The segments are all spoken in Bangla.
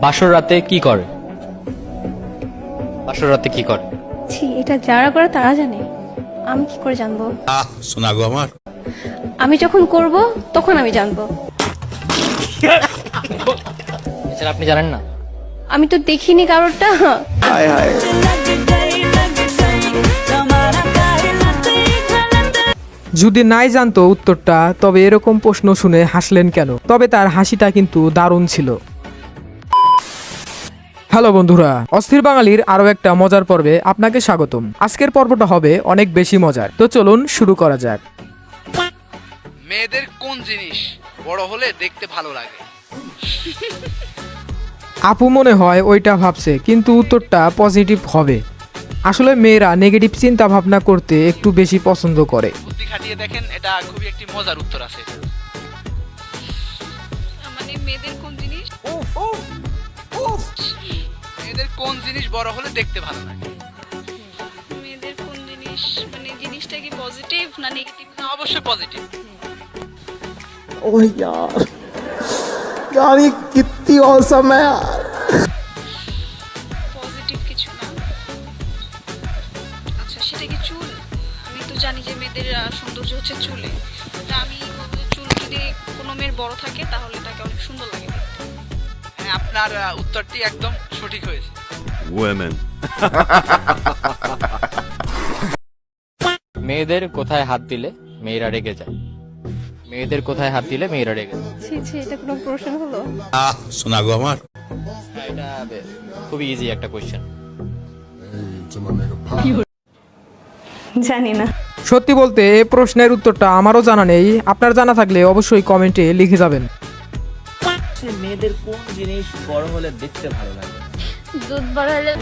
বাসর রাতে কি করে? বাসর রাতে কি করে? ছি, এটা যারা করে তারা জানে, আমি কি করে জানবো? শোনা গো আমার, আমি যখন করব তখন আমি জানবো। এছাড়া আপনি জানেন না? আমি তো দেখিনি কারোরটা। যদি নাই জানতো উত্তরটা, তবে এরকম প্রশ্ন শুনে হাসলেন কেন? তবে তার হাসিটা কিন্তু দারুণ ছিল। হ্যালো বন্ধুরা, অস্থির বাঙালির আরো একটা মজার পর্বে আপনাকে স্বাগতম। আজকের পর্বটা হবে অনেক বেশি মজার, তো চলুন শুরু করা যাক। মেয়েদের কোন জিনিস বড় হলে দেখতে ভালো লাগে? আপু মনে হয় ওইটা ভাবছে, কিন্তু উত্তরটা পজিটিভ হবে। আসলে মেয়েরা নেগেটিভ চিন্তা ভাবনা করতে একটু বেশি পছন্দ করে। বুদ্ধি খাটিয়ে দেখেন, এটা খুবই একটি মজার উত্তর আছে। মানে মেয়েদের কোন জিনিস মেয়েদের কোন জিনিস বড় হলে দেখতে ভালো লাগে? মেয়েদের কোন জিনিস মানে জিনিসটা কি পজিটিভ না নেগেটিভ? না, অবশ্যই পজিটিভ। ओह यार यार ये कितनी औसम है यार। পজিটিভ কিছু না। আচ্ছা, সেটা কি চুল? আমি তো জানি যে মেয়েদের সৌন্দর্য হচ্ছে চুলে। তা আমি বলবো যে চুল যদি কোনো মেয়ের বড় থাকে তাহলে তাকে অনেক সুন্দর লাগে দেখতে। হ্যাঁ, আপনার উত্তরটি একদম সঠিক হয়েছে। মেয়েদের কোথায় হাত দিলে মেয়েরা রেগে যায়? মেয়েদের কোথায় হাত দিলে মেয়েরা রেগে যায়? ছি ছি, এটা কোনো প্রশ্ন হলো? শোনা গো আমার, হ্যাঁ, এটা খুবই ইজি একটা কোয়েশ্চেন। জানি না। সত্যি বলতে এই প্রশ্নের উত্তরটা আমারও জানা নেই। আপনার জানা থাকলে অবশ্যই কমেন্টে লিখে যাবেন। মেয়েদের কোন জিনিস বড় হলে দেখতে ভালো লাগে? দুধ বড় হলে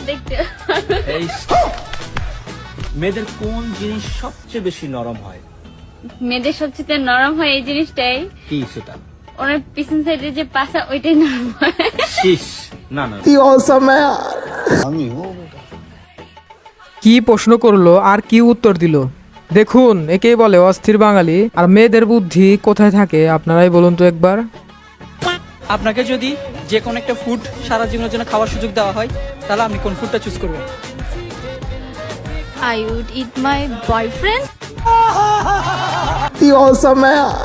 দেখতে এই মেয়েদের কোন জিনিস সবচেয়ে বেশি নরম হয়? মেয়েদের সবচেয়ে নরম হয় এই জিনিসটাই, কি সেটা? ওনার পিছন সাইডে যে পাশা ওইটাই নরম হয়। শীষ। না না, कितनी औसम है यार। কি প্রশ্ন করলো আর কি উত্তর দিল, দেখুন একেই বলে অস্থির বাঙালি। আর মেয়েদের বুদ্ধি কোথায় থাকে আপনারাই বলুন তো একবার। আপনাকে যদি যে কোনো একটা ফুড সারা জীবনের জন্য খাওয়ার সুযোগ দেওয়া হয়, তাহলে আপনি কোন ফুডটা চুজ করবেন? I would eat my boyfriend. कितनी औसम है यार।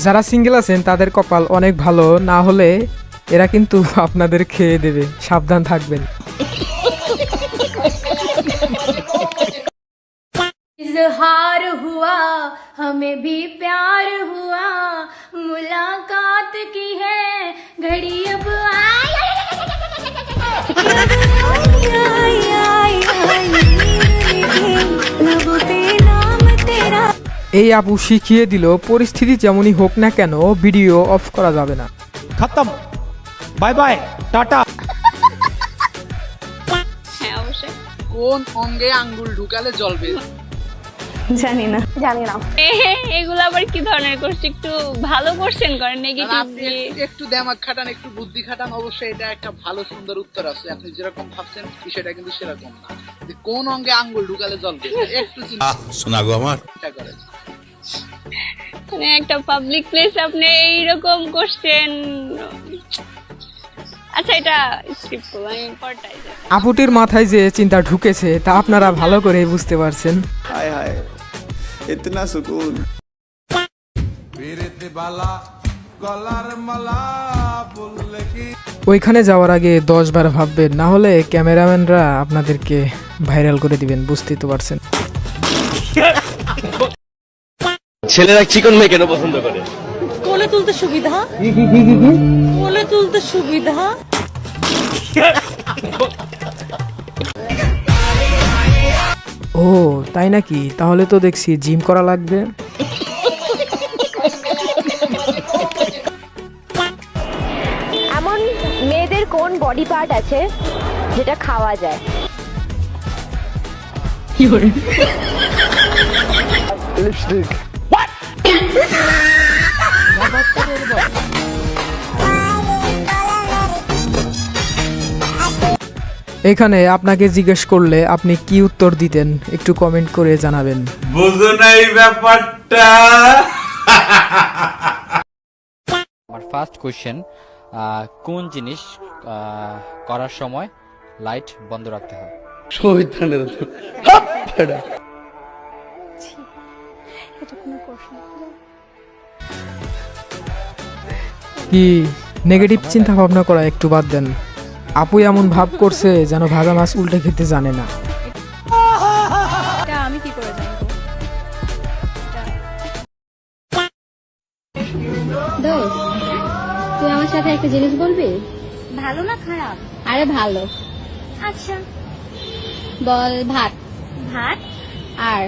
যারা সিঙ্গেল আছেন তাদের কপাল অনেক ভালো, না হলে এরা কিন্তু আপনাদের খেয়ে দেবে, সাবধান থাকবেন। इजहार हुआ हमें भी प्यार हुआ मुलाकात की है घड़ी अब এই আপু শিখিয়ে দিল পরিস্থিতি যেমনই হোক না কেন ভিডিও অফ করা যাবে না। খতম, বাই বাই, টাটা। হ্যাঁ, অবশ্যই। কোন অঙ্গে আঙ্গুল ঢুকালে জ্বলবে? জানি না। এগুলো আবার কি ধরনের কোশ্চেন? একটু ভালো কোশ্চেন করেন, কারণ নেগেটিভ আপনি দিয়ে। একটু দিমাগ খাটান, একটু বুদ্ধি খাটান, অবশ্যই এটা একটা ভালো সুন্দর উত্তর আছে। আপনি যেরকম ভাবছেন বিষয়টা কিন্তু সেরকম না, যে কোন অঙ্গে আঙ্গুল ঢুকালে জ্বলবে। একটু শোনা গো আমার, চিন্তা করেন। মানে একটা পাবলিক প্লেস আপনি এইরকম কোশ্চেন। আচ্ছা, এটা স্কিপ করবো, আমি পরটাই যাই। আপুটির মাথায় যে চিন্তা ঢুকেছে তা আপনারা ভালো করে বুঝতে পারছেন। हाय हाय इतना सुकून। ওইখানে যাওয়ার আগে 10 বার ভাববেন, না হলে ক্যামেরাম্যানরা আপনাদেরকে ভাইরাল করে দিবেন, বুঝতেই তো পারছেন। ছেলেরা চিকন মেয়ে কেন পছন্দ করে? কোলে তুলতে সুবিধা। কোলে তুলতে সুবিধা। ও তাই নাকি? তাহলে তো দেখছি জিম করা লাগবে। এমন মেয়েদের কোন বডি পার্ট আছে যেটা খাওয়া যায়? लिपस्टिक। এখানে আপনাকে জিজ্ঞেস করলে আপনি কি উত্তর দিতেন একটু কমেন্ট করে জানাবেন। বুঝো না এই ব্যাপারটা। আমার ফার্স্ট কোশ্চেন, কোন জিনিস করার সময় লাইট বন্ধ রাখতে হয়? কি নেগেটিভ চিন্তা ভাবনা করা একটু বাদ দেন। আপু এমন ভাব করছে যেন ভাজা মাছ উল্টে খেতে জানে না। এটা আমি কি করে জানবো? দোস্ত, তুই আমার সাথে একটা জিনিস বলবি? ভালো না খারাপ? আরে ভালো। আচ্ছা, বল ভাত ভাত আর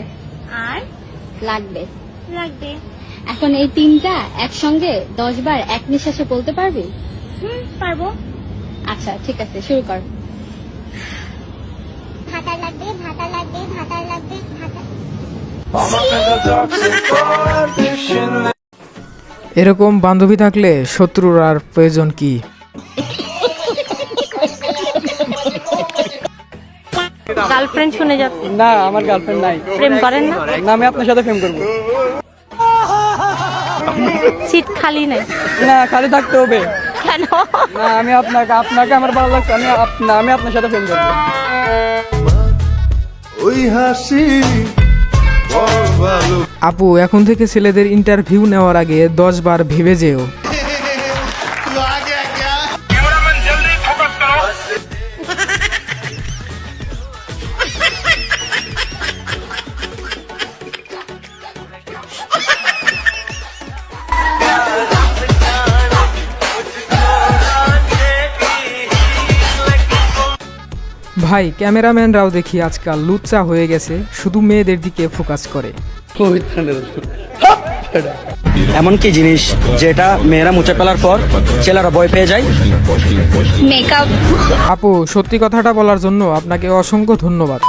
আর লাগবে। লাগবে। এখন এই তিনটা একসঙ্গে 10 বার এক নিঃশ্বাসে বলতে পারবি? পারবো। আচ্ছা ঠিক আছে, শুরু কর। ভাতা লাগবে, ভাতা লাগবে, ভাতা লাগবে, ভাতা। এরকম বান্ধবী থাকলে শত্রুর আর প্রয়োজন কি? গার্লফ্রেন্ড শুনে যাচ্ছে। না, আমার গার্লফ্রেন্ড নাই। প্রেম করেন না? না, আমি আপনার সাথে প্রেম করবো। সিট খালি নাই না, খালি থাকতে হবে। কেন? না, আমি আপনাকে আমার ভালো লাগছে, আমি আপনার সাথে প্রেম করবো। ওই হাসি আপু এখন থেকে ছেলেদের ইন্টারভিউ নেওয়ার আগে 10 বার ভেবে যেও। ভাই ক্যামেরাম্যানরাও দেখি আজকাল লুচ্চা হয়ে গেছে, শুধু মেয়েদের দিকে ফোকাস করে। এমন কি জিনিস যেটা মেয়েরা মুছে ফেলার পর ছেলেরা ভয় পেয়ে যায়? মেকআপ। আপু সত্যি কথাটা বলার জন্য আপনাকে অসংখ্য ধন্যবাদ।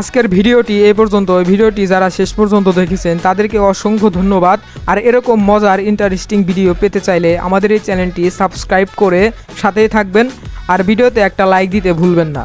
আজকের ভিডিওটি এই পর্যন্ত। এই ভিডিওটি যারা শেষ পর্যন্ত দেখেছেন তাদেরকে অসংখ্য ধন্যবাদ। আর এরকম মজার ইন্টারেস্টিং ভিডিও পেতে চাইলে আমাদের এই চ্যানেলটি সাবস্ক্রাইব করে সাথেই থাকবেন, আর ভিডিওতে একটা লাইক দিতে ভুলবেন না।